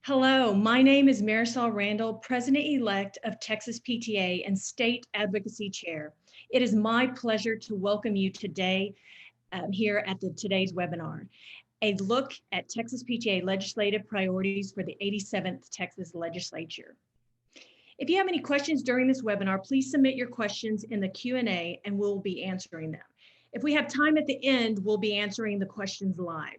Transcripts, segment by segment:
Hello, my name is Marisol Randall, President-elect of Texas PTA and State Advocacy Chair. It is my pleasure to welcome you today here at today's webinar, a look at Texas PTA legislative priorities for the 87th Texas Legislature. If you have any questions during this webinar, please submit your questions in the Q&A and we'll be answering them. If we have time at the end, we'll be answering the questions live.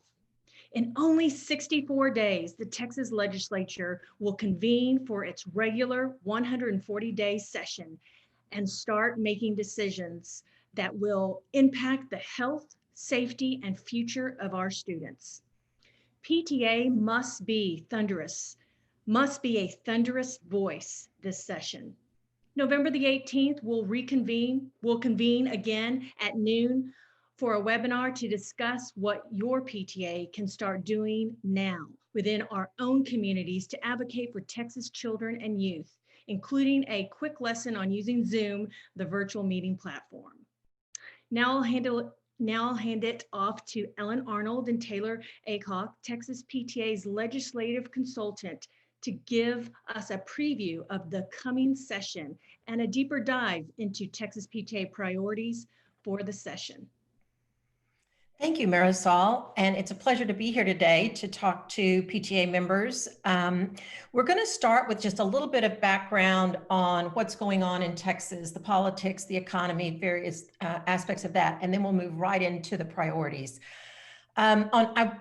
In only 64 days, the Texas Legislature will convene for its regular 140-day session and start making decisions that will impact the health, safety, and future of our students. PTA must be a thunderous voice this session. November the 18th, we'll convene again at noon for a webinar to discuss what your PTA can start doing now within our own communities to advocate for Texas children and youth, including a quick lesson on using Zoom, the virtual meeting platform. Now I'll hand it off to Ellen Arnold and Taylor Acock, Texas PTA's legislative consultant, to give us a preview of the coming session and a deeper dive into Texas PTA priorities for the session. Thank you, Marisol, and it's a pleasure to be here today to talk to PTA members. We're going to start with just a little bit of background on what's going on in Texas, the politics, the economy, various aspects of that, and then we'll move right into the priorities. On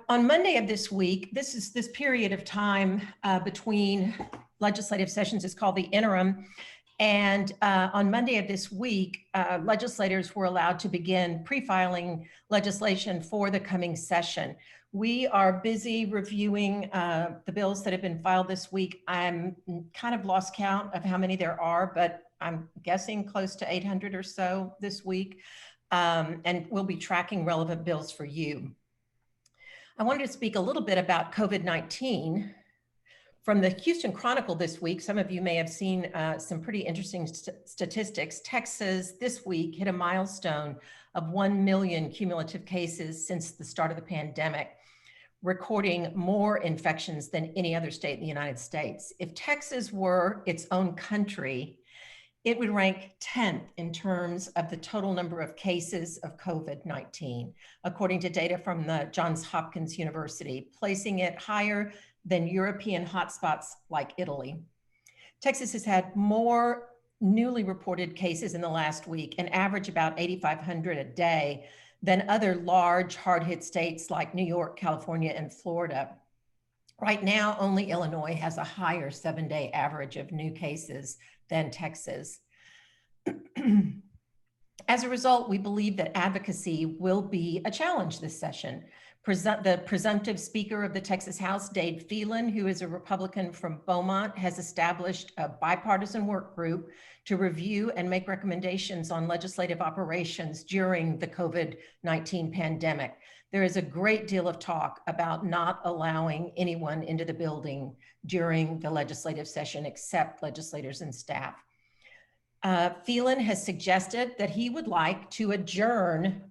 Monday of this week, this period of time between legislative sessions is called the interim. And on Monday of this week, legislators were allowed to begin pre-filing legislation for the coming session. We are busy reviewing the bills that have been filed this week. I'm kind of lost count of how many there are, but I'm guessing close to 800 or so this week. And we'll be tracking relevant bills for you. I wanted to speak a little bit about COVID-19. From the Houston Chronicle this week, some of you may have seen some pretty interesting statistics. Texas this week hit a milestone of 1 million cumulative cases since the start of the pandemic, recording more infections than any other state in the United States. If Texas were its own country, it would rank 10th in terms of the total number of cases of COVID-19, according to data from the Johns Hopkins University, placing it higher than European hotspots like Italy. Texas has had more newly reported cases in the last week, an average about 8,500 a day, than other large hard-hit states like New York, California, and Florida. Right now, only Illinois has a higher 7-day average of new cases than Texas. As a result, we believe that advocacy will be a challenge this session. The presumptive Speaker of the Texas House, Dade Phelan, who is a Republican from Beaumont, has established a bipartisan work group to review and make recommendations on legislative operations during the COVID-19 pandemic. There is a great deal of talk about not allowing anyone into the building during the legislative session except legislators and staff. Phelan has suggested that he would like to adjourn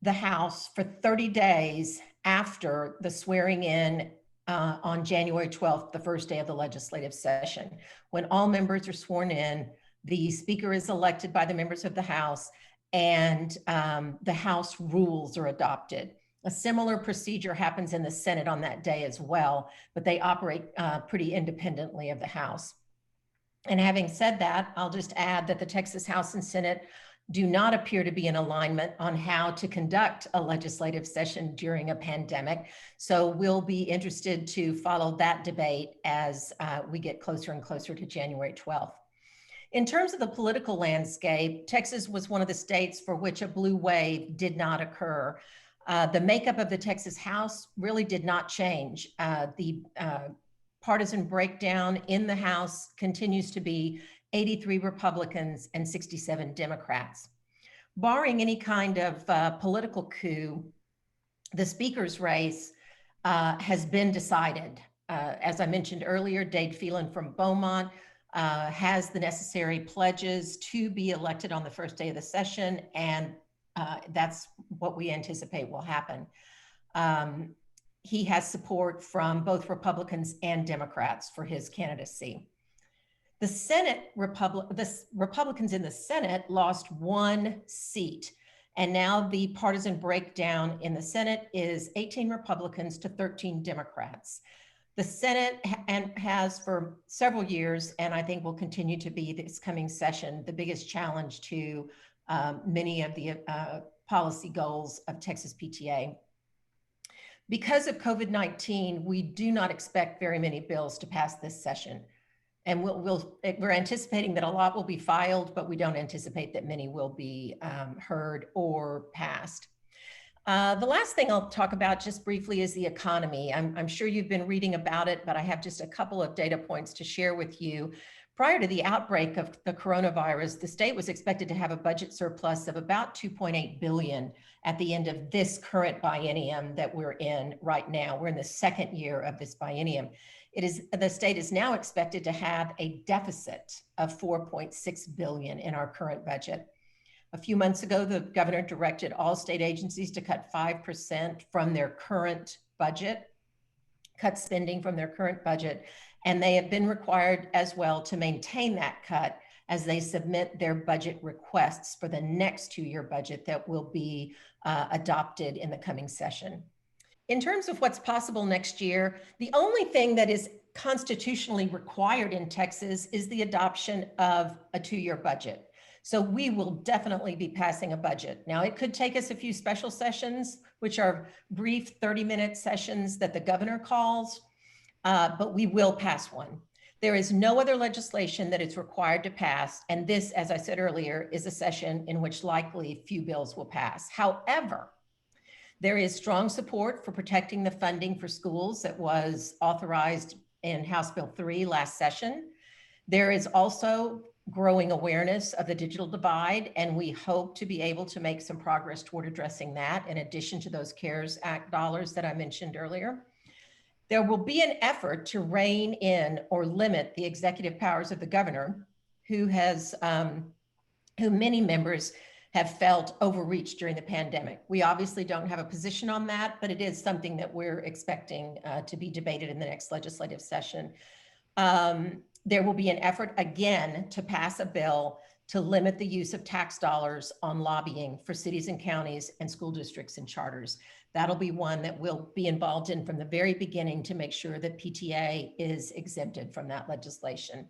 the House for 30 days after the swearing in on January 12th, the first day of the legislative session. When all members are sworn in, the Speaker is elected by the members of the House, and the House rules are adopted. A similar procedure happens in the Senate on that day as well, but they operate pretty independently of the House. And having said that, I'll just add that the Texas House and Senate do not appear to be in alignment on how to conduct a legislative session during a pandemic. So we'll be interested to follow that debate as we get closer and closer to January 12th. In terms of the political landscape, Texas was one of the states for which a blue wave did not occur. The makeup of the Texas House really did not change. The partisan breakdown in the House continues to be 83 Republicans and 67 Democrats. Barring any kind of political coup, the Speaker's race has been decided. As I mentioned earlier, Dade Phelan from Beaumont has the necessary pledges to be elected on the first day of the session, and that's what we anticipate will happen. he has support from both Republicans and Democrats for his candidacy. The Republicans in the Senate lost one seat, and now the partisan breakdown in the Senate is 18 Republicans to 13 Democrats. The Senate has for several years, and I think will continue to be this coming session, the biggest challenge to many of the policy goals of Texas PTA. Because of COVID-19, we do not expect very many bills to pass this session. And we're anticipating that a lot will be filed, but we don't anticipate that many will be heard or passed. The last thing I'll talk about just briefly is the economy. I'm sure you've been reading about it, but I have just a couple of data points to share with you. Prior to the outbreak of the coronavirus, the state was expected to have a budget surplus of about $2.8 billion at the end of this current biennium that we're in right now. We're in the second year of this biennium. The state is now expected to have a deficit of $4.6 billion in our current budget. A few months ago, the governor directed all state agencies to cut 5% from their current budget, cut spending from their current budget, and they have been required as well to maintain that cut as they submit their budget requests for the next two-year budget that will be adopted in the coming session. In terms of what's possible next year, the only thing that is constitutionally required in Texas is the adoption of a two-year budget. So we will definitely be passing a budget. Now, it could take us a few special sessions, which are brief 30-minute sessions that the governor calls, but we will pass one. There is no other legislation that it's required to pass. And this, as I said earlier, is a session in which likely few bills will pass. However, there is strong support for protecting the funding for schools that was authorized in House Bill 3 last session. There is also growing awareness of the digital divide, and we hope to be able to make some progress toward addressing that in addition to those CARES Act dollars that I mentioned earlier. There will be an effort to rein in or limit the executive powers of the governor, who many members have felt overreached during the pandemic. We obviously don't have a position on that, but it is something that we're expecting to be debated in the next legislative session. There will be an effort again to pass a bill to limit the use of tax dollars on lobbying for cities and counties and school districts and charters. That'll be one that we'll be involved in from the very beginning to make sure that PTA is exempted from that legislation.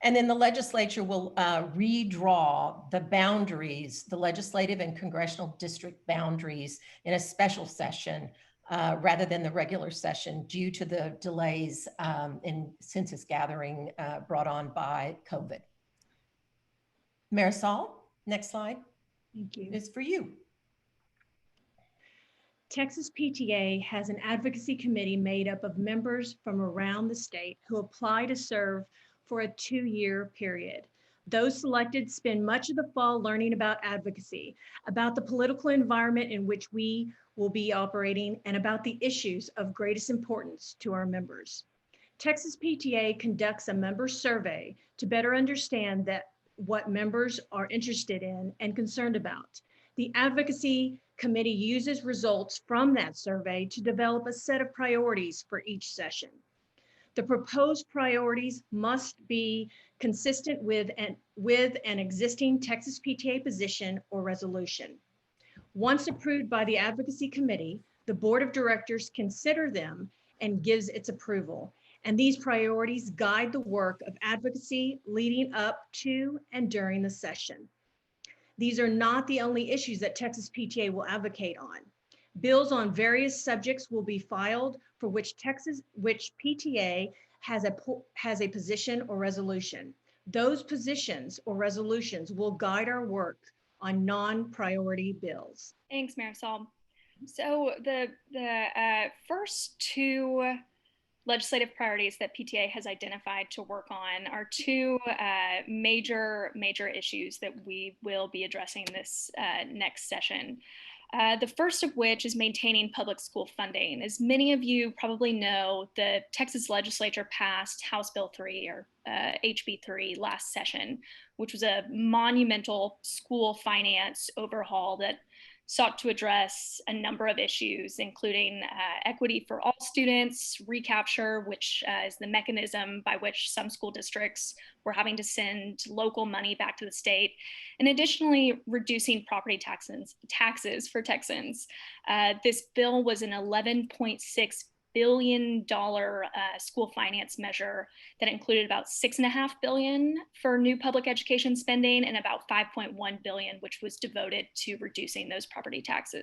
And then the legislature will redraw the boundaries, the legislative and congressional district boundaries in a special session rather than the regular session due to the delays in census gathering brought on by COVID. Marisol, next slide. Thank you. Is for you. Texas PTA has an advocacy committee made up of members from around the state who apply to serve for a 2-year period. Those selected spend much of the fall learning about advocacy, about the political environment in which we will be operating, and about the issues of greatest importance to our members. Texas PTA conducts a member survey to better understand what members are interested in and concerned about. The advocacy committee uses results from that survey to develop a set of priorities for each session. The proposed priorities must be consistent with an existing Texas PTA position or resolution. Once approved by the advocacy committee, the board of directors consider them and gives its approval. And these priorities guide the work of advocacy leading up to and during the session. These are not the only issues that Texas PTA will advocate on. Bills on various subjects will be filed for which PTA has a position or resolution. Those positions or resolutions will guide our work on non-priority bills. Thanks, Marisol. So the first two legislative priorities that PTA has identified to work on are two major issues that we will be addressing this next session. The first of which is maintaining public school funding. As many of you probably know, the Texas legislature passed House Bill 3 or HB 3 last session, which was a monumental school finance overhaul that sought to address a number of issues, including equity for all students, recapture, which is the mechanism by which some school districts were having to send local money back to the state, and additionally reducing property taxes for Texans. This bill was an $11.6 billion school finance measure that included about $6.5 billion for new public education spending and about $5.1 billion, which was devoted to reducing those property tax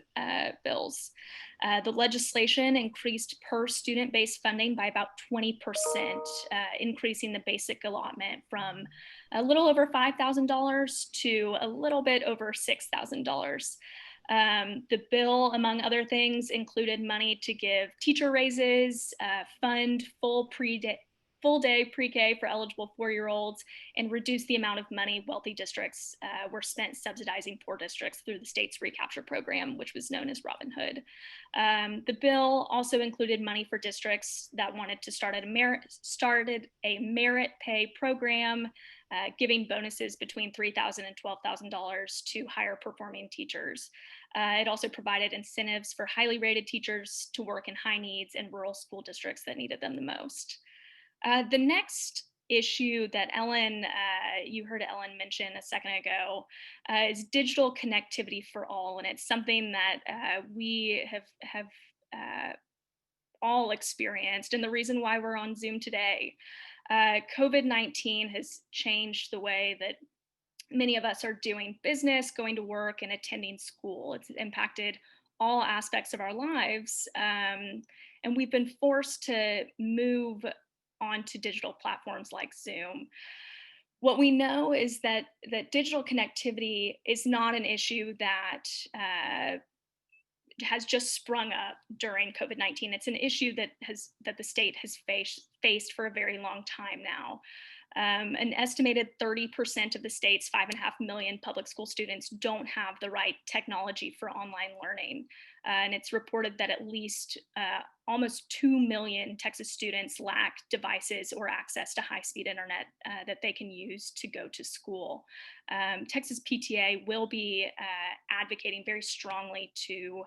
bills. The legislation increased per student based funding by about 20%, increasing the basic allotment from a little over $5,000 to a little bit over $6,000. The bill, among other things, included money to give teacher raises, fund full day pre-K for eligible 4-year-olds, and reduce the amount of money wealthy districts were spent subsidizing poor districts through the state's recapture program, which was known as Robin Hood. The bill also included money for districts that wanted to started a merit pay program, giving bonuses between $3,000 and $12,000 to higher performing teachers. It also provided incentives for highly rated teachers to work in high needs and rural school districts that needed them the most. The next issue that you heard Ellen mention a second ago, is digital connectivity for all. And it's something that we have all experienced, and the reason why we're on Zoom today. COVID-19 has changed the way that many of us are doing business, going to work, and attending school. It's impacted all aspects of our lives. And we've been forced to move onto digital platforms like Zoom. What we know is that digital connectivity is not an issue that has just sprung up during COVID-19. It's an issue that the state has faced for a very long time now. An estimated 30% of the state's 5.5 million public school students don't have the right technology for online learning. And it's reported that at least almost 2 million Texas students lack devices or access to high-speed internet that they can use to go to school. Texas PTA will be advocating very strongly to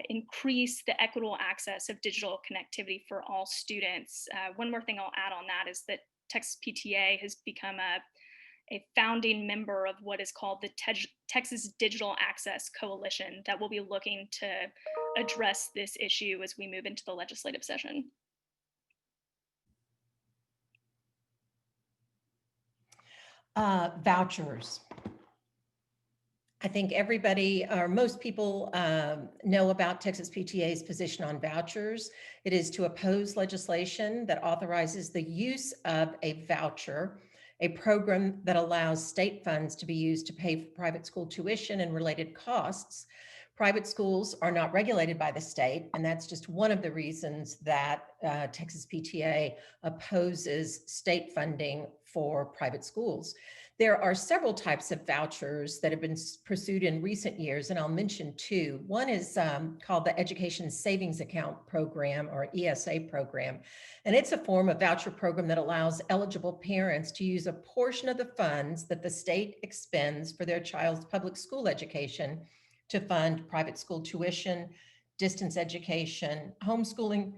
increase the equitable access of digital connectivity for all students. One more thing I'll add on that is that Texas PTA has become a founding member of what is called the Texas Digital Access Coalition that will be looking to address this issue as we move into the legislative session. Vouchers. I think everybody, or most people, know about Texas PTA's position on vouchers. It is to oppose legislation that authorizes the use of a voucher, a program that allows state funds to be used to pay for private school tuition and related costs. Private schools are not regulated by the state, and that's just one of the reasons that Texas PTA opposes state funding for private schools. There are several types of vouchers that have been pursued in recent years, and I'll mention two. One is called the Education Savings Account Program, or ESA program. And it's a form of voucher program that allows eligible parents to use a portion of the funds that the state expends for their child's public school education to fund private school tuition, distance education, homeschooling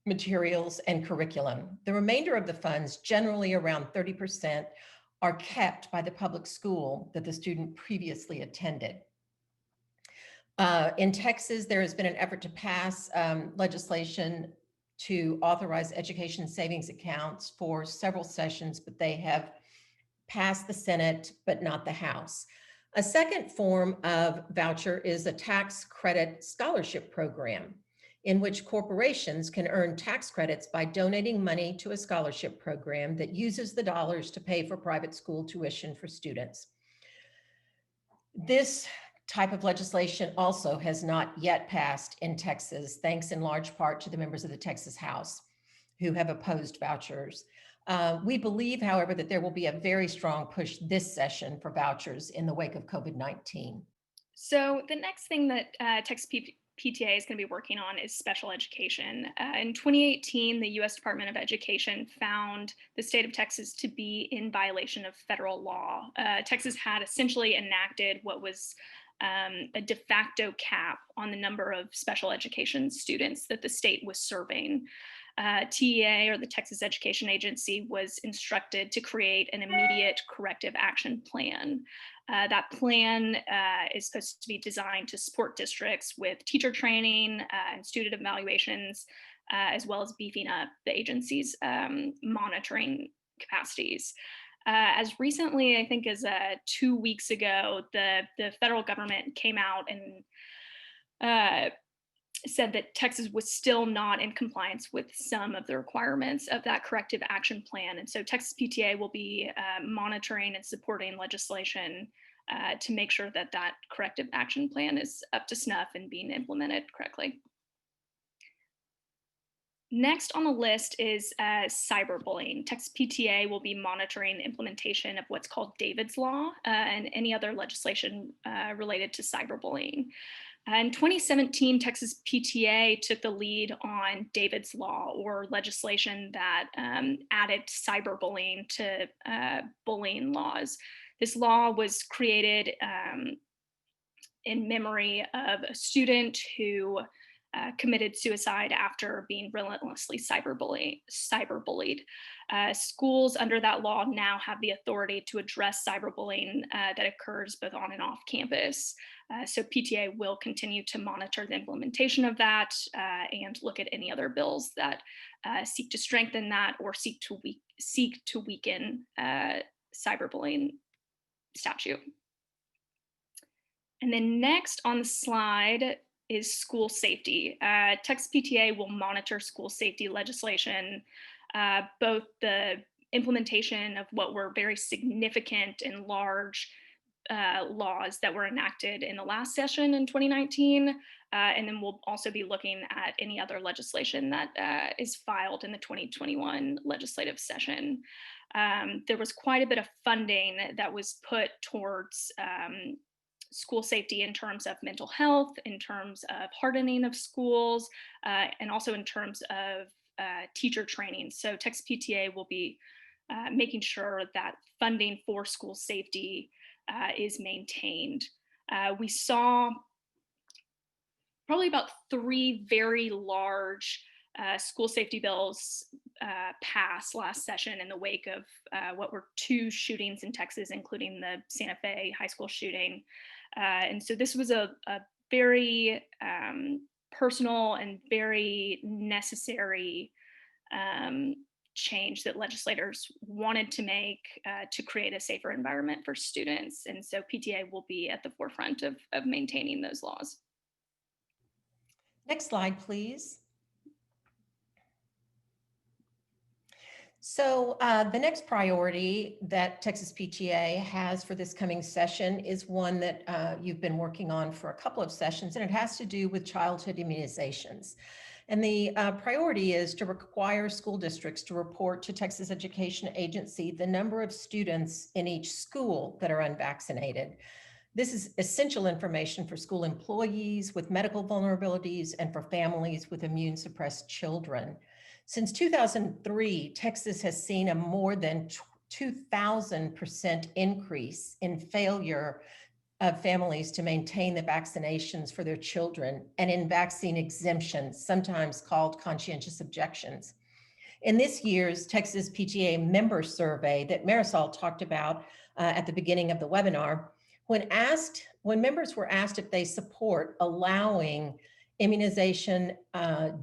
materials, and curriculum. The remainder of the funds, generally around 30%, are kept by the public school that the student previously attended. In Texas, there has been an effort to pass legislation to authorize education savings accounts for several sessions, but they have passed the Senate, but not the House. A second form of voucher is a tax credit scholarship program, in which corporations can earn tax credits by donating money to a scholarship program that uses the dollars to pay for private school tuition for students. This type of legislation also has not yet passed in Texas, thanks in large part to the members of the Texas House who have opposed vouchers. We believe, however, that there will be a very strong push this session for vouchers in the wake of COVID-19. So the next thing that Texas PTA is going to be working on is special education. In 2018, the U.S. Department of Education found the state of Texas to be in violation of federal law. Texas had essentially enacted what was a de facto cap on the number of special education students that the state was serving. TEA, or the Texas Education Agency, was instructed to create an immediate corrective action plan. That plan is supposed to be designed to support districts with teacher training and student evaluations, as well as beefing up the agency's monitoring capacities. As recently, I think, as 2 weeks ago, the federal government came out and said that Texas was still not in compliance with some of the requirements of that corrective action plan. And so Texas PTA will be monitoring and supporting legislation to make sure that that corrective action plan is up to snuff and being implemented correctly. Next on the list is cyberbullying. Texas PTA will be monitoring the implementation of what's called David's Law and any other legislation related to cyberbullying. In 2017, Texas PTA took the lead on David's Law, or legislation that added cyberbullying to bullying laws. This law was created in memory of a student who committed suicide after being relentlessly cyberbullied. Schools under that law now have the authority to address cyberbullying that occurs both on and off campus. So PTA will continue to monitor the implementation of that and look at any other bills that seek to strengthen that or seek to weaken cyberbullying statute. And then next on the slide is school safety. Texas PTA will monitor school safety legislation, both the implementation of what were very significant and large laws that were enacted in the last session in 2019, and then we'll also be looking at any other legislation that is filed in the 2021 legislative session. There was quite a bit of funding that was put towards school safety in terms of mental health, in terms of hardening of schools, and also in terms of teacher training. So Texas PTA will be making sure that funding for school safety is maintained. We saw probably about 3 very large school safety bills pass last session in the wake of what were 2 shootings in Texas, including the Santa Fe high school shooting. And so this was a very personal and very necessary change that legislators wanted to make to create a safer environment for students. And so PTA will be at the forefront of maintaining those laws. Next slide, please. So the next priority that Texas PTA has for this coming session is one that you've been working on for a couple of sessions, and it has to do with childhood immunizations. And the priority is to require school districts to report to Texas Education Agency the number of students in each school that are unvaccinated. This is essential information for school employees with medical vulnerabilities and for families with immune suppressed children. Since 2003, Texas has seen a more than 2,000% increase in failure of families to maintain the vaccinations for their children and in vaccine exemptions, sometimes called conscientious objections. In this year's Texas PTA member survey that Marisol talked about at the beginning of the webinar, when members were asked if they support allowing immunization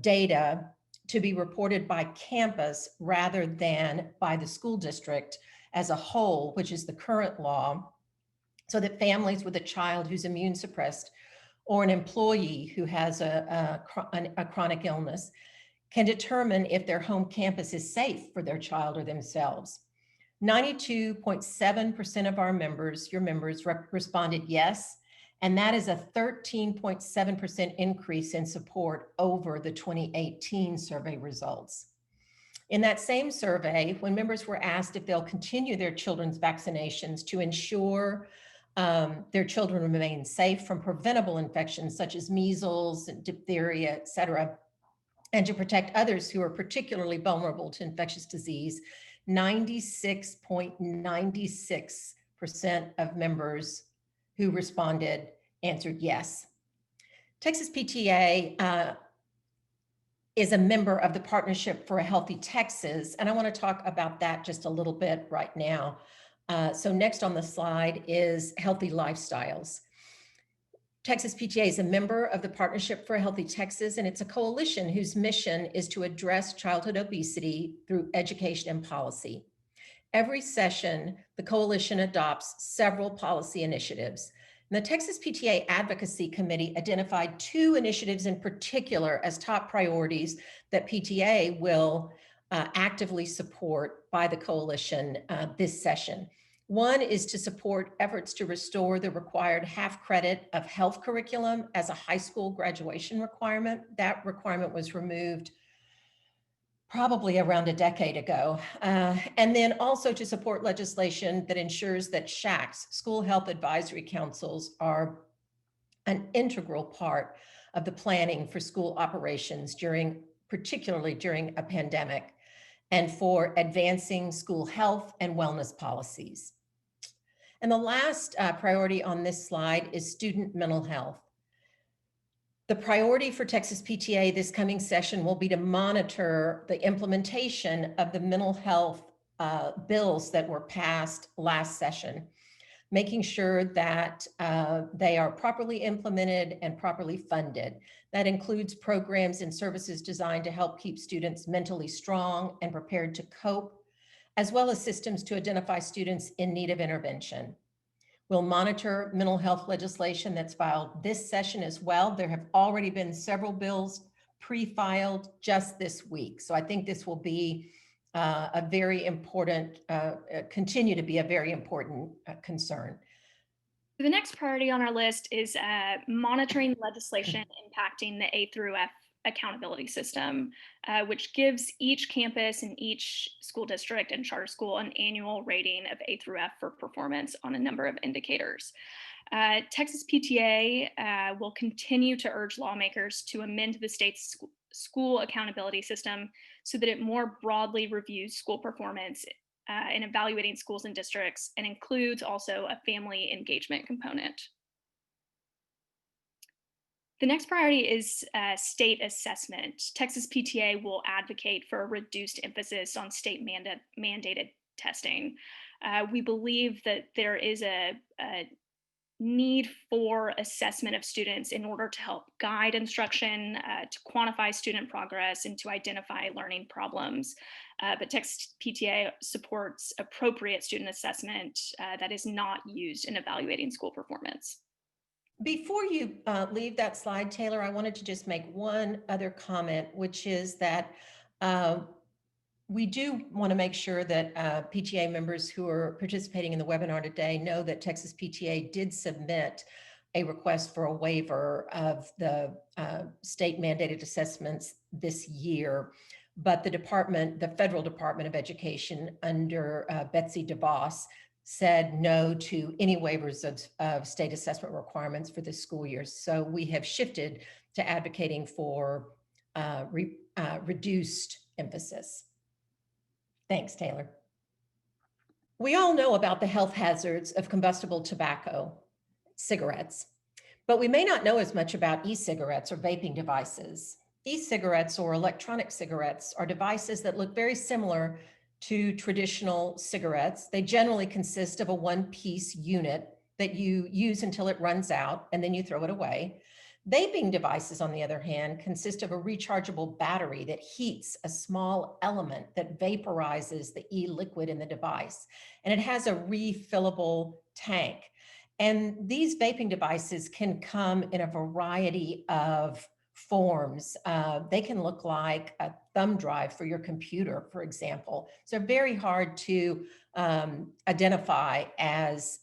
data to be reported by campus rather than by the school district as a whole, which is the current law, so that families with a child who's immune suppressed or an employee who has a chronic illness can determine if their home campus is safe for their child or themselves. 92.7% of our members, your members, responded yes, and that is a 13.7% increase in support over the 2018 survey results. In that same survey, when members were asked if they'll continue their children's vaccinations to ensure their children remain safe from preventable infections such as measles and diphtheria, et cetera, and to protect others who are particularly vulnerable to infectious disease, 96.96% of members who responded answered yes. Texas PTA is a member of the Partnership for a Healthy Texas, and I want to talk about that just a little bit right now. So next on the slide is healthy lifestyles. Texas PTA is a member of the Partnership for a Healthy Texas, and it's a coalition whose mission is to address childhood obesity through education and policy. Every session, the coalition adopts several policy initiatives. And the Texas PTA Advocacy Committee identified 2 initiatives in particular as top priorities that PTA will actively support by the coalition this session. One is to support efforts to restore the required half credit of health curriculum as a high school graduation requirement. That requirement was removed probably around a decade ago. And then also to support legislation that ensures that SHACs, School Health Advisory Councils, are an integral part of the planning for school operations particularly during a pandemic, and for advancing school health and wellness policies. And the last priority on this slide is student mental health. The priority for Texas PTA this coming session will be to monitor the implementation of the mental health bills that were passed last session, making sure that they are properly implemented and properly funded. That includes programs and services designed to help keep students mentally strong and prepared to cope, as well as systems to identify students in need of intervention. We'll monitor mental health legislation that's filed this session as well. There have already been several bills pre-filed just this week. So I think this will be a very important, continue to be a very important concern. The next priority on our list is monitoring legislation impacting the A through F accountability system, which gives each campus and each school district and charter school an annual rating of A through F for performance on a number of indicators. Texas PTA will continue to urge lawmakers to amend the state's school accountability system so that it more broadly reviews school performance in evaluating schools and districts, and includes also a family engagement component. The next priority is state assessment. Texas PTA will advocate for a reduced emphasis on state mandated testing. We believe that there is a need for assessment of students in order to help guide instruction, to quantify student progress, and to identify learning problems. But Texas PTA supports appropriate student assessment that is not used in evaluating school performance. Before you leave that slide, Taylor, I wanted to just make one other comment, which is that we do want to make sure that PTA members who are participating in the webinar today know that Texas PTA did submit a request for a waiver of the state mandated assessments this year. But the federal Department of Education under Betsy DeVos said no to any waivers of state assessment requirements for this school year. So we have shifted to advocating for reduced emphasis. Thanks, Taylor. We all know about the health hazards of combustible tobacco, cigarettes, but we may not know as much about e-cigarettes or vaping devices. E-cigarettes or electronic cigarettes are devices that look very similar to traditional cigarettes. They generally consist of a one-piece unit that you use until it runs out and then you throw it away. Vaping devices, on the other hand, consist of a rechargeable battery that heats a small element that vaporizes the e-liquid in the device, and it has a refillable tank. And these vaping devices can come in a variety of forms. They can look like a thumb drive for your computer, for example. So they're very hard to identify as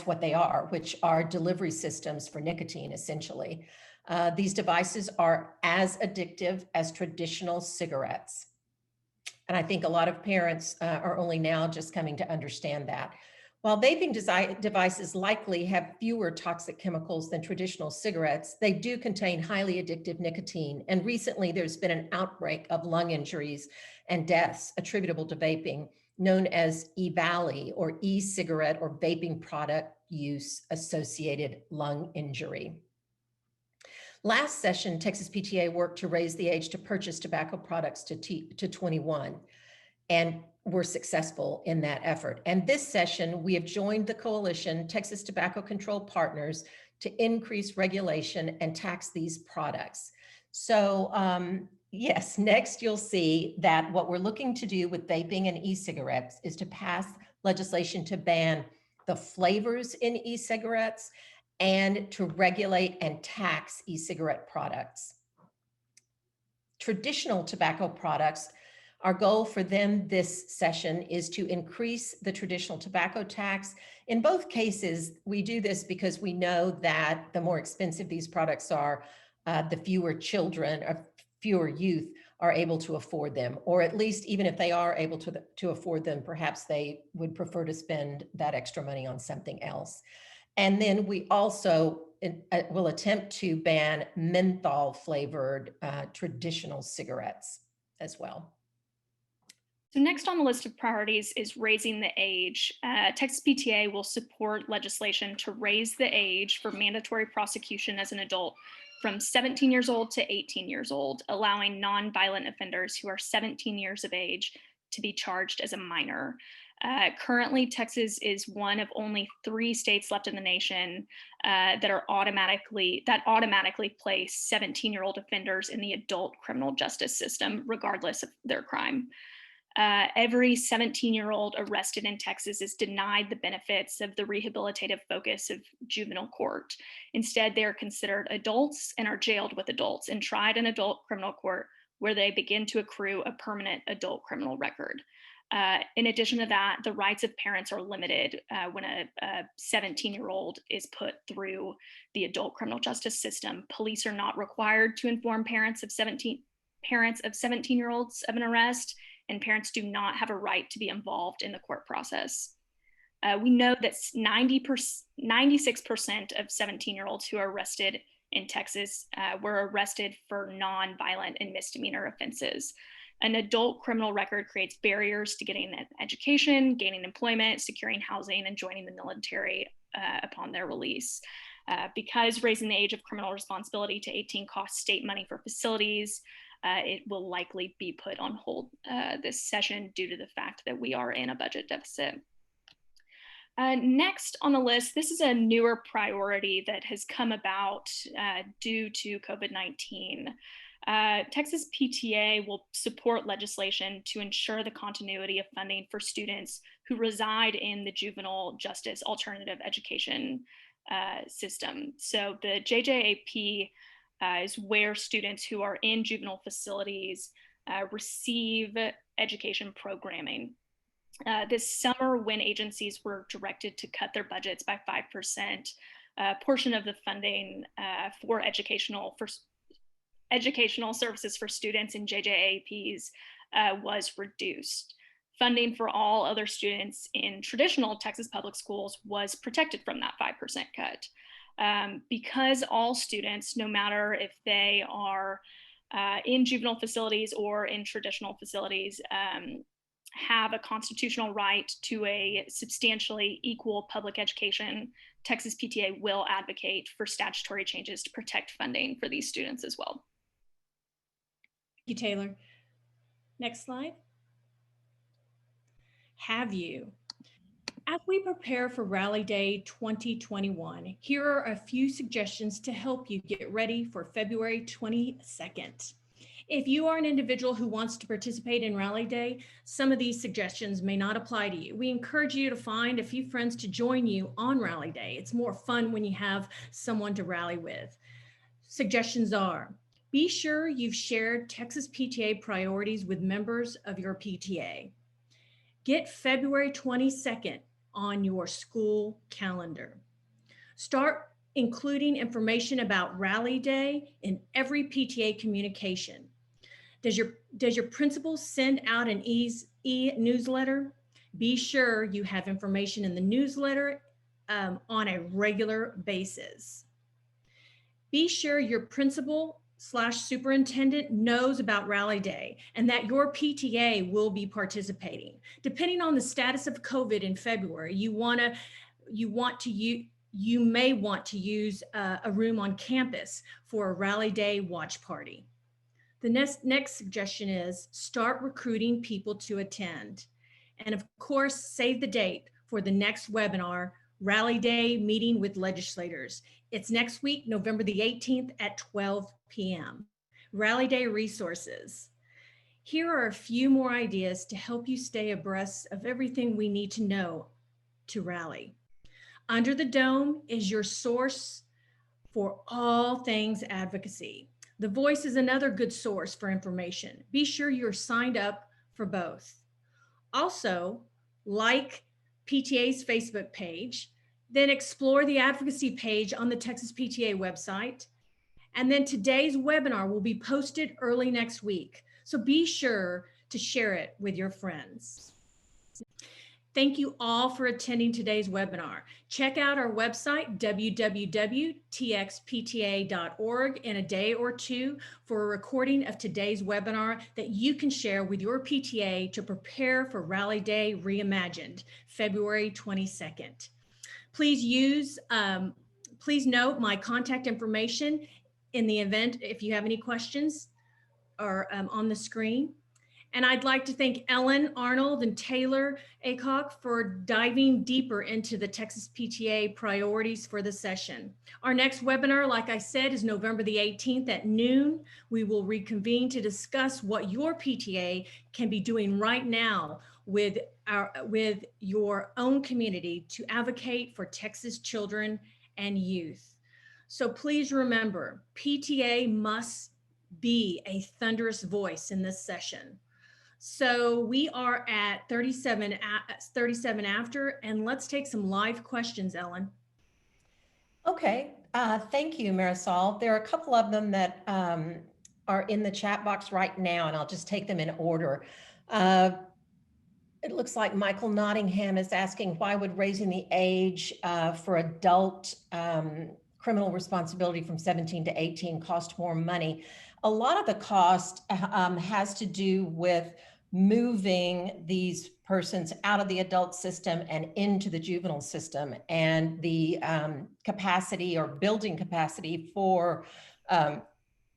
what they are, which are delivery systems for nicotine, essentially. These devices are as addictive as traditional cigarettes. And I think a lot of parents are only now just coming to understand that. While vaping devices likely have fewer toxic chemicals than traditional cigarettes, they do contain highly addictive nicotine. And recently there's been an outbreak of lung injuries and deaths attributable to vaping, known as e-valley or e-cigarette or vaping product use associated lung injury. Last session, Texas PTA worked to raise the age to purchase tobacco products to 21, and were successful in that effort. And this session, we have joined the coalition, Texas Tobacco Control Partners, to increase regulation and tax these products. So yes, next you'll see that what we're looking to do with vaping and e-cigarettes is to pass legislation to ban the flavors in e-cigarettes and to regulate and tax e-cigarette products. Traditional tobacco products, our goal for them this session is to increase the traditional tobacco tax. In both cases, we do this because we know that the more expensive these products are, the fewer children or fewer youth are able to afford them, or at least even if they are able to afford them, perhaps they would prefer to spend that extra money on something else. And then we also will attempt to ban menthol flavored traditional cigarettes as well. So next on the list of priorities is raising the age. Texas PTA will support legislation to raise the age for mandatory prosecution as an adult from 17 years old to 18 years old, allowing non-violent offenders who are 17 years of age to be charged as a minor. Currently, Texas is one of only 3 states left in the nation that automatically place 17-year-old offenders in the adult criminal justice system, regardless of their crime. Every 17-year-old arrested in Texas is denied the benefits of the rehabilitative focus of juvenile court. Instead, they are considered adults and are jailed with adults and tried in adult criminal court, where they begin to accrue a permanent adult criminal record. In addition to that, the rights of parents are limited when a 17-year-old is put through the adult criminal justice system. Police are not required to inform parents of 17-year-olds of an arrest, and parents do not have a right to be involved in the court process. We know that 96% of 17-year-olds who are arrested in Texas were arrested for non-violent and misdemeanor offenses. An adult criminal record creates barriers to getting an education, gaining employment, securing housing, and joining the military upon their release. Because raising the age of criminal responsibility to 18 costs state money for facilities, it will likely be put on hold this session due to the fact that we are in a budget deficit. Next on the list, this is a newer priority that has come about due to COVID-19. Texas PTA will support legislation to ensure the continuity of funding for students who reside in the juvenile justice alternative education system. So the JJAP is where students who are in juvenile facilities receive education programming. This summer, when agencies were directed to cut their budgets by 5%, a portion of the funding for educational services for students in JJAPs was reduced. Funding for all other students in traditional Texas public schools was protected from that 5% cut. Because all students, no matter if they are in juvenile facilities or in traditional facilities, have a constitutional right to a substantially equal public education, Texas PTA will advocate for statutory changes to protect funding for these students as well. Thank you, Taylor. Next slide. Have you? As we prepare for Rally Day 2021, here are a few suggestions to help you get ready for February 22nd. If you are an individual who wants to participate in Rally Day, some of these suggestions may not apply to you. We encourage you to find a few friends to join you on Rally Day. It's more fun when you have someone to rally with. Suggestions are: be sure you've shared Texas PTA priorities with members of your PTA. Get February 22nd on your school calendar. Start including information about Rally Day in every PTA communication. Does your principal send out an e-newsletter? Be sure you have information in the newsletter on a regular basis. Be sure your principal/superintendent knows about Rally Day and that your PTA will be participating. Depending on the status of COVID in February, you want to you may want to use a room on campus for a rally day watch party. The next suggestion is start recruiting people to attend. And of course, save the date for the next webinar, Rally Day Meeting with Legislators. It's next week, November the 18th at 12 p.m. Rally Day resources. Here are a few more ideas to help you stay abreast of everything we need to know to rally. Under the Dome is your source for all things advocacy. The Voice is another good source for information. Be sure you're signed up for both. Also, like PTA's Facebook page, then explore the advocacy page on the Texas PTA website. And then today's webinar will be posted early next week. So be sure to share it with your friends. Thank you all for attending today's webinar. Check out our website, www.txpta.org, in a day or two for a recording of today's webinar that you can share with your PTA to prepare for Rally Day Reimagined, February 22nd. Please note my contact information in the event if you have any questions are on the screen. And I'd like to thank Ellen Arnold and Taylor Acock for diving deeper into the Texas PTA priorities for the session. Our next webinar, like I said, is November the 18th at noon. We will reconvene to discuss what your PTA can be doing right now with your own community to advocate for Texas children and youth. So please remember, PTA must be a thunderous voice in this session. So we are at 37 after, and let's take some live questions, Ellen. Okay, thank you, Marisol. There are a couple of them that are in the chat box right now, and I'll just take them in order. It looks like Michael Nottingham is asking, why would raising the age for adult criminal responsibility from 17 to 18 cost more money? A lot of the cost has to do with moving these persons out of the adult system and into the juvenile system, and the capacity or building capacity for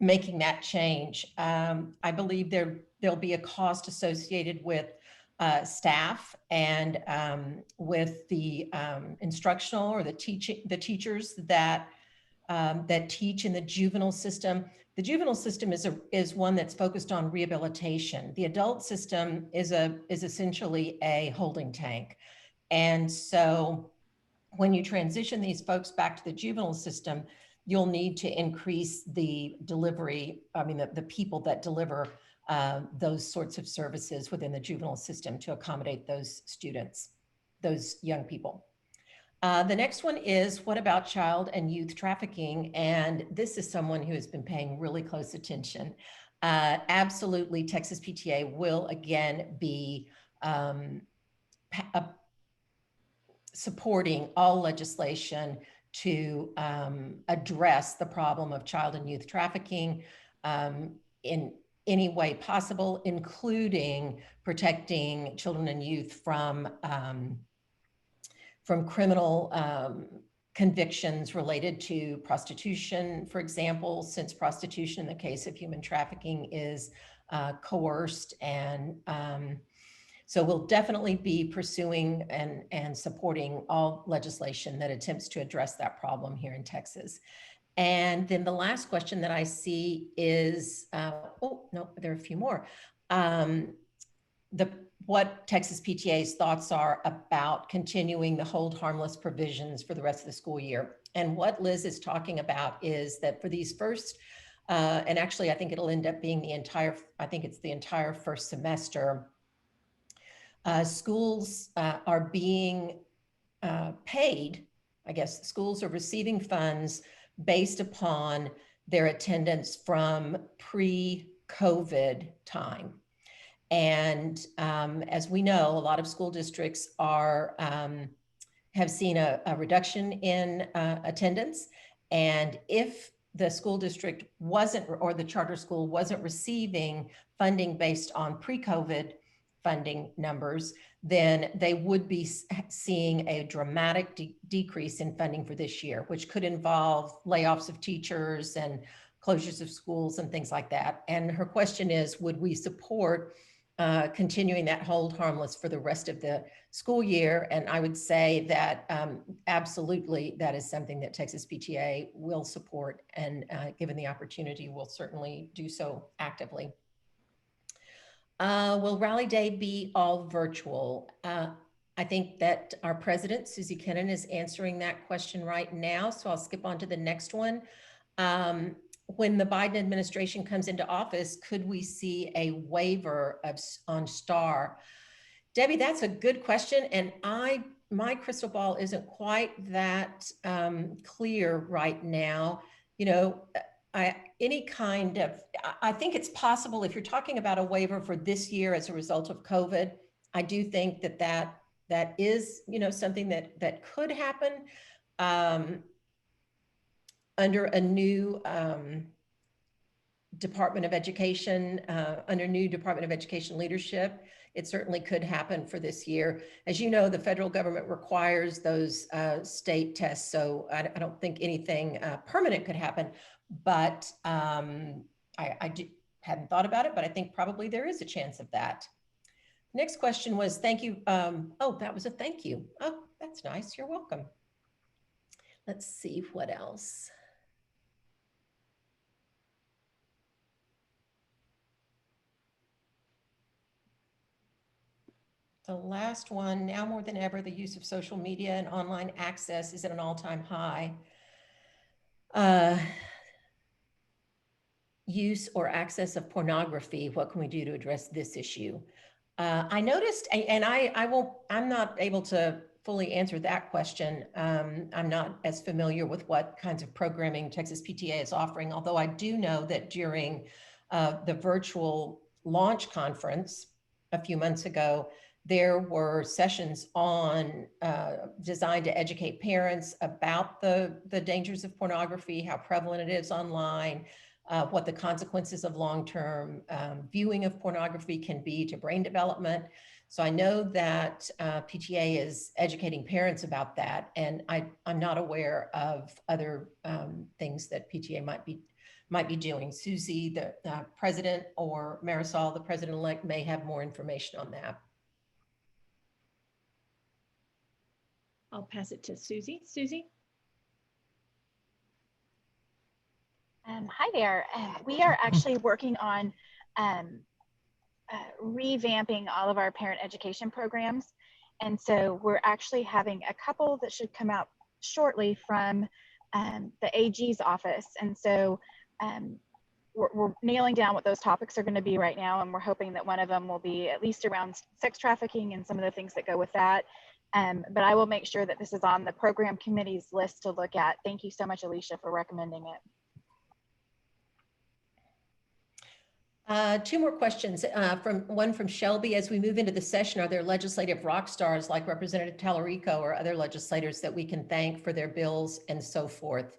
making that change. I believe there'll be a cost associated with staff and with the instructional or the teachers that teach in the juvenile system. The juvenile system is one that's focused on rehabilitation. The adult system is essentially a holding tank. And so when you transition these folks back to the juvenile system, you'll need to increase the delivery, the people that deliver those sorts of services within the juvenile system to accommodate those students, those young people. The next one is, what about child and youth trafficking? And this is someone who has been paying really close attention. Absolutely, Texas PTA will again be supporting all legislation to address the problem of child and youth trafficking in any way possible, including protecting children and youth from criminal convictions related to prostitution, for example, since prostitution in the case of human trafficking is coerced. And so we'll definitely be pursuing and supporting all legislation that attempts to address that problem here in Texas. And then the last question that I see is, oh, no, there are a few more. What Texas PTA's thoughts are about continuing the hold harmless provisions for the rest of the school year. And what Liz is talking about is that for these first, and actually I think it'll end up being the entire first semester, schools are being paid, I guess schools are receiving funds based upon their attendance from pre-COVID time. And as we know, a lot of school districts have seen a reduction in attendance. And if the school district wasn't, or the charter school wasn't receiving funding based on pre-COVID funding numbers, then they would be seeing a dramatic decrease in funding for this year, which could involve layoffs of teachers and closures of schools and things like that. And her question is, would we support continuing that hold harmless for the rest of the school year? And I would say that absolutely, that is something that Texas PTA will support, and given the opportunity, will certainly do so actively. Will Rally Day be all virtual? I think that our president, Susie Kennan, is answering that question right now, so I'll skip on to the next one. When the Biden administration comes into office, could we see a waiver on STAR? Debbie, that's a good question. And my crystal ball isn't quite that clear right now. You know, I think it's possible if you're talking about a waiver for this year as a result of COVID. I do think that is, you know, something that could happen. Under a new Department of Education, under new Department of Education leadership, it certainly could happen for this year. As you know, the federal government requires those state tests, so I don't think anything permanent could happen, but I hadn't thought about it, but I think probably there is a chance of that. Next question was, thank you. Oh, that was a thank you. Oh, that's nice. You're welcome. Let's see what else. The last one, now more than ever, the use of social media and online access is at an all-time high. Use or access of pornography, what can we do to address this issue? I noticed, and I'm not able to fully answer that question. I'm not as familiar with what kinds of programming Texas PTA is offering, although I do know that during the virtual launch conference a few months ago, there were sessions on designed to educate parents about the dangers of pornography, how prevalent it is online, what the consequences of long-term viewing of pornography can be to brain development. So I know that PTA is educating parents about that, and I'm not aware of other things that PTA might be doing. Susie, the president, or Marisol, the president-elect, may have more information on that. I'll pass it to Susie. Susie? Hi there. We are actually working on revamping all of our parent education programs. And so we're actually having a couple that should come out shortly from the AG's office. And so we're nailing down what those topics are going to be right now. And we're hoping that one of them will be at least around sex trafficking and some of the things that go with that. But I will make sure that this is on the program committee's list to look at. Thank you so much, Alicia, for recommending it. Two more questions. One from Shelby. As we move into the session, are there legislative rock stars like Representative Tallarico or other legislators that we can thank for their bills and so forth?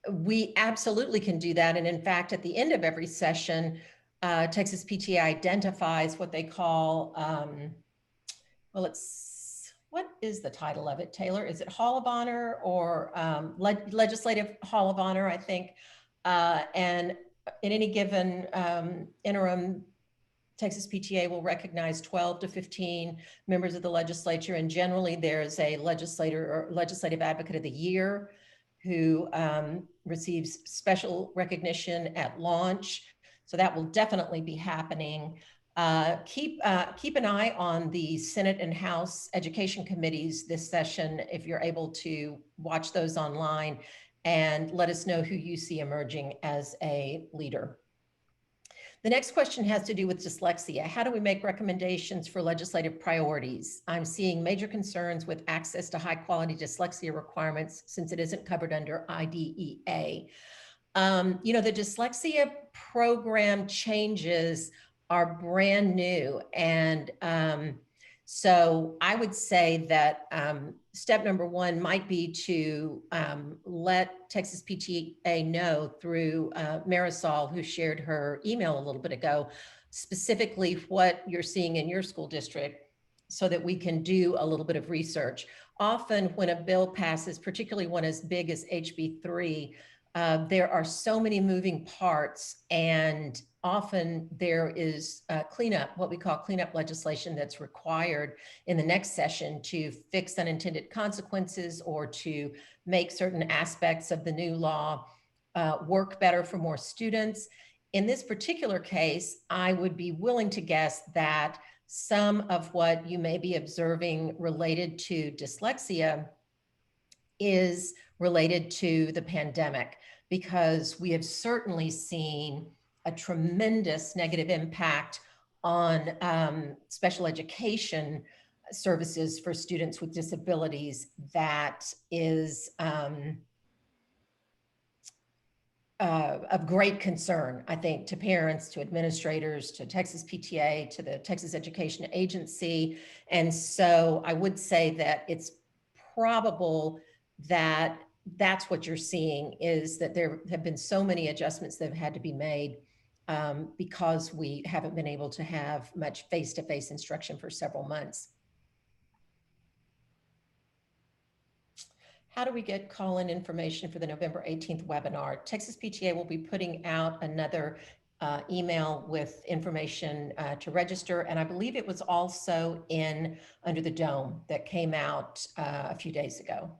We absolutely can do that. And in fact, at the end of every session, Texas PTA identifies what they call, what is the title of it, Taylor? Is it Hall of Honor or Legislative Hall of Honor, I think. And in any given interim, Texas PTA will recognize 12 to 15 members of the legislature, and generally there's a legislator or legislative advocate of the year who receives special recognition at launch. So that will definitely be happening. Keep an eye on the Senate and House Education Committees this session if you're able to watch those online, and let us know who you see emerging as a leader. The next question has to do with dyslexia. How do we make recommendations for legislative priorities? I'm seeing major concerns with access to high quality dyslexia requirements since it isn't covered under IDEA. You know, the dyslexia program changes are brand new. And so I would say that step number one might be to let Texas PTA know through Marisol, who shared her email a little bit ago, specifically what you're seeing in your school district so that we can do a little bit of research. Often when a bill passes, particularly one as big as HB3, there are so many moving parts, and often there is cleanup, what we call cleanup legislation, that's required in the next session to fix unintended consequences or to make certain aspects of the new law work better for more students. In this particular case, I would be willing to guess that some of what you may be observing related to dyslexia is related to the pandemic, because we have certainly seen a tremendous negative impact on special education services for students with disabilities that is of great concern, I think, to parents, to administrators, to Texas PTA, to the Texas Education Agency. And so I would say that it's probable that that's what you're seeing, is that there have been so many adjustments that have had to be made because we haven't been able to have much face-to-face instruction for several months. How do we get call-in information for the November 18th webinar? Texas PTA will be putting out another email with information to register. And I believe it was also in Under the Dome that came out a few days ago.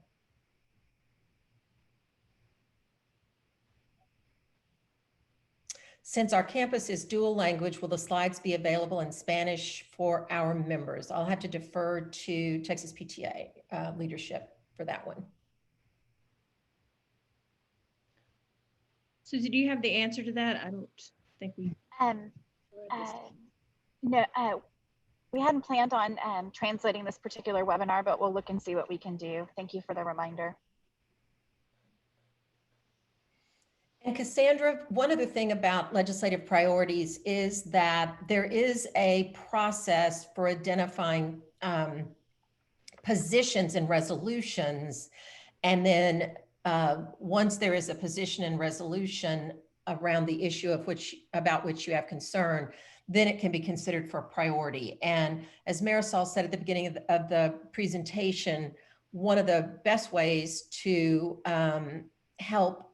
Since our campus is dual language, will the slides be available in Spanish for our members? I'll have to defer to Texas PTA leadership for that one. Susie, do you have the answer to that? I don't think we. No, we hadn't planned on translating this particular webinar, but we'll look and see what we can do. Thank you for the reminder. And Cassandra, one other thing about legislative priorities is that there is a process for identifying positions and resolutions. And then once there is a position and resolution around the issue about which you have concern, then it can be considered for a priority. And as Marisol said at the beginning of the presentation, one of the best ways to help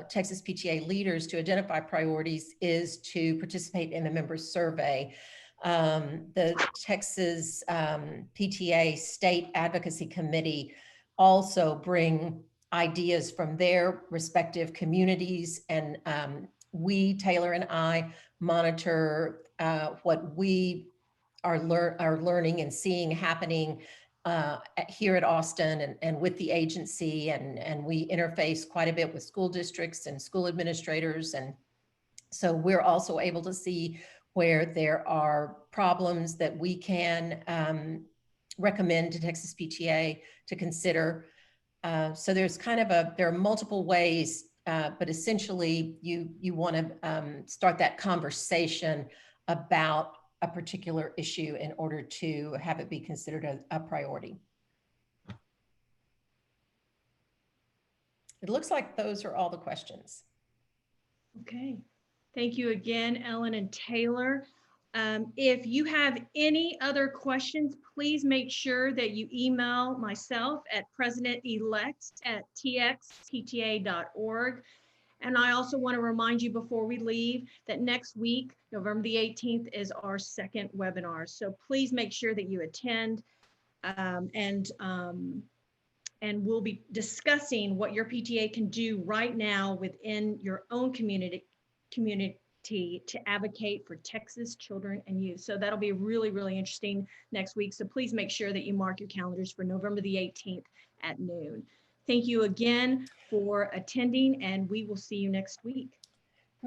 Texas PTA leaders to identify priorities is to participate in the members survey. The Texas PTA State Advocacy Committee also bring ideas from their respective communities, and Taylor and I, monitor what we are learning and seeing happening here at Austin and with the agency, and we interface quite a bit with school districts and school administrators, and so we're also able to see where there are problems that we can recommend to Texas PTA to consider. So there's there are multiple ways, but essentially you want to start that conversation about a particular issue in order to have it be considered a priority. It looks like those are all the questions. Okay. Thank you again, Ellen and Taylor. If you have any other questions, please make sure that you email myself at president-elect@txpta.org. And I also want to remind you before we leave that next week, November the 18th, is our second webinar. So please make sure that you attend, and we'll be discussing what your PTA can do right now within your own community to advocate for Texas children and youth. So that'll be really, really interesting next week. So please make sure that you mark your calendars for November the 18th at noon. Thank you again for attending, and we will see you next week.